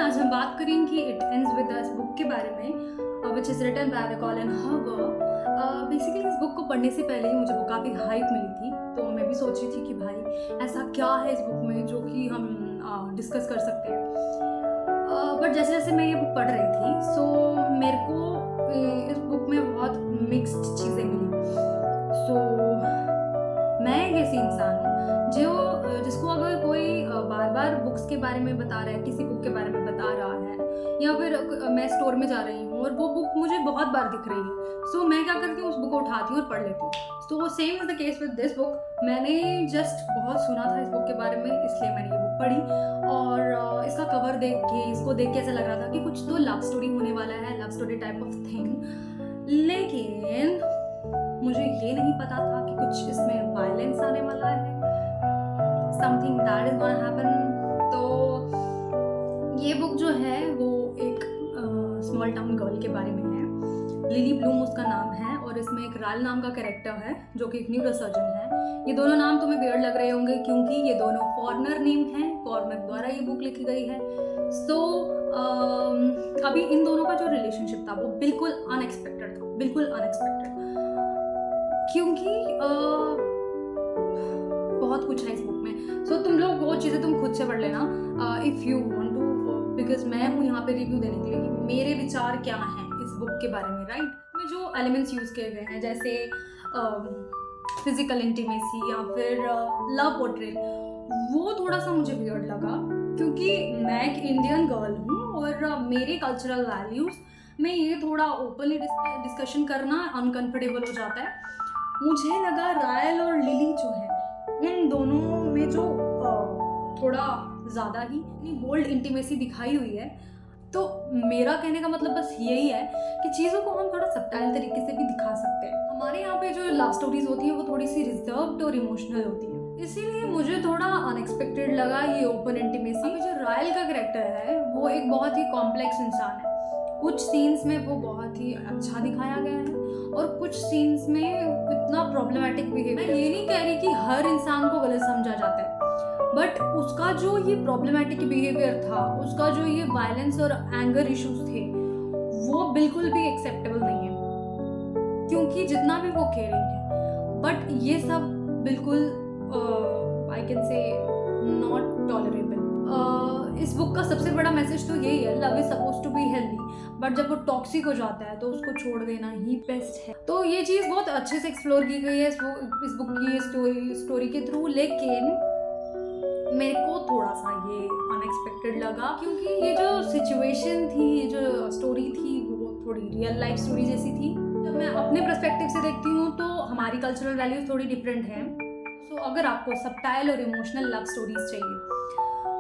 आज हम बात करेंगे it ends with us book के बारे में, which is written by Colleen हर्बर। बेसिकली इस बुक को पढ़ने से पहले ही मुझे वो काफ़ी हाइप मिली थी, तो मैं भी सोच रही थी कि भाई ऐसा क्या है इस बुक में जो कि हम डिस्कस कर सकते हैं। बट जैसे जैसे मैं ये बुक पढ़ रही थी सो मेरे को इस बुक में बहुत मिक्स्ड चीज़ें मिली। सो मैं एक ऐसी इंसान हूँ जिसको अगर कोई बार बार बुक्स के बारे में बता रहा है, किसी बुक के बारे में बता रहा है, या फिर मैं स्टोर में जा रही हूँ और वो बुक मुझे बहुत बार दिख रही है, सो मैं क्या करती हूँ, उस बुक को उठाती हूँ और पढ़ लेती हूँ। So same is the case with this book. मैंने जस्ट बहुत सुना था इस बुक के बारे में, इसलिए मैंने ये बुक पढ़ी और इसका कवर देख के, इसको देख के ऐसा लग रहा था कि कुछ तो लव स्टोरी होने वाला है, love story type of thing. लेकिन मुझे ये नहीं पता था कि कुछ इसमें वायलेंस आने वाला है, something that is gonna happen. तो ये बुक जो है वो एक स्मॉल टाउन गर्ल के बारे में है। लिली ब्लूम उसका नाम है और इसमें एक राल नाम का कैरेक्टर है जो कि एक न्यूरोसर्जन है। ये दोनों नाम तुम्हें वियर्ड लग रहे होंगे क्योंकि ये दोनों फॉरेनर नेम हैं, फॉरेनर द्वारा ये बुक लिखी गई है। सो अभी इन दोनों का जो रिलेशनशिप था वो बिल्कुल अनएक्सपेक्टेड था, बिल्कुल अनएक्सपेक्टेड, क्योंकि बहुत कुछ है इस बुक में। सो तुम लोग वो चीज़ें तुम खुद से पढ़ लेना if you want to, because मैं हूँ यहाँ पे रिव्यू देने के लिए कि मेरे विचार क्या हैं इस बुक के बारे में, राइट। में जो एलिमेंट्स यूज़ किए गए हैं जैसे फिजिकल इंटीमेसी या फिर लव पोर्ट्रेट, वो थोड़ा सा मुझे वियर्ड लगा क्योंकि मैं एक इंडियन गर्ल हूँ और मेरे कल्चरल वैल्यूज़ में ये थोड़ा ओपनली डिस्कशन करना अनकंफर्टेबल हो जाता है। मुझे लगा रायल और लिली जो है इन दोनों में जो थोड़ा ज़्यादा ही इतनी बोल्ड इंटीमेसी दिखाई हुई है। तो मेरा कहने का मतलब बस यही है कि चीज़ों को हम थोड़ा सबटाइल तरीके से भी दिखा सकते हैं। हमारे यहाँ पे जो लव स्टोरीज होती हैं वो थोड़ी सी रिजर्व्ड और इमोशनल होती हैं, इसीलिए मुझे थोड़ा अनएक्सपेक्टेड लगा ये ओपन इंटीमेसी। अभी जो रायल का कैरेक्टर है वो एक बहुत ही कॉम्प्लेक्स इंसान है। कुछ सीन्स में वो बहुत ही अच्छा दिखाया गया है और कुछ सीन्स में इतना प्रॉब्लमेटिक बिहेवियर। मैं ये नहीं कह रही कि हर इंसान को गलत समझा जाता है, बट उसका जो ये प्रॉब्लमेटिक बिहेवियर था, उसका जो ये वायलेंस और एंगर इश्यूज थे, वो बिल्कुल भी एक्सेप्टेबल नहीं है, क्योंकि जितना भी वो केयरिंग है, बट ये सब बिल्कुल I can say not tolerable. इस बुक का सबसे बड़ा मैसेज तो यही है, love is suppose to be healthy, but जब वो टॉक्सिक हो जाता है तो उसको छोड़ देना ही बेस्ट है। तो ये चीज़ बहुत अच्छे से एक्सप्लोर की गई है इस बुक की स्टोरी के थ्रू। लेकिन मेरे को थोड़ा सा ये अनएक्सपेक्टेड लगा क्योंकि ये जो सिचुएशन थी, ये जो स्टोरी थी, वो थोड़ी रियल लाइफ स्टोरी जैसी थी। जब मैं अपने पर्सपेक्टिव से देखती हूँ तो हमारी कल्चरल वैल्यूज थोड़ी डिफरेंट हैं। सो अगर आपको सबटाइल और इमोशनल लव स्टोरीज चाहिए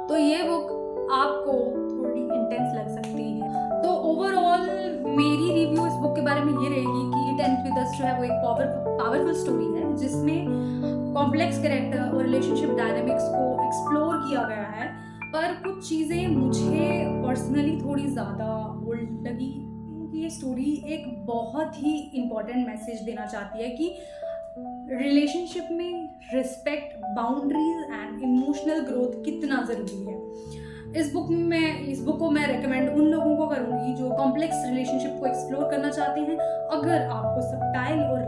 तो ये बुक आपको थोड़ी इंटेंस लग सकती है। तो ओवरऑल मेरी रिव्यू इस बुक के बारे में ये रहेगी कि इट एंड्स विद अस जो है वो एक पावरफुल स्टोरी है जिसमें कॉम्प्लेक्स कैरेक्टर और रिलेशनशिप डायनामिक्स को एक्सप्लोर किया गया है। पर कुछ चीज़ें मुझे पर्सनली थोड़ी ज़्यादा बोल्ड लगी क्योंकि ये स्टोरी एक बहुत ही इम्पॉर्टेंट मैसेज देना चाहती है कि रिलेशनशिप में respect, boundaries and emotional growth कितना ज़रूरी है। इस बुक को मैं रेकमेंड उन लोगों को करूँगी जो कॉम्प्लेक्स रिलेशनशिप को एक्सप्लोर करना चाहते हैं। अगर आपको सबटाइल और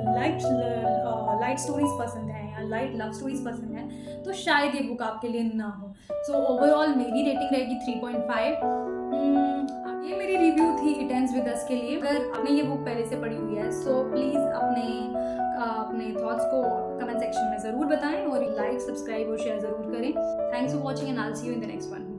लाइट स्टोरीज पसंद है या लाइट लव स्टोरीज पसंद है तो शायद ये बुक आपके लिए ना हो। सो ओवरऑल मेरी रेटिंग रहेगी 3.5। ये मेरी रिव्यू थी इट एंड्स विद अस के लिए। अगर आपने ये बुक पहले से पढ़ी हुई है सो प्लीज़ अपने थॉट्स को कमेंट सेक्शन में ज़रूर बताएं और लाइक, सब्सक्राइब और शेयर ज़रूर करें। Thanks for watching and I will see you in the next one.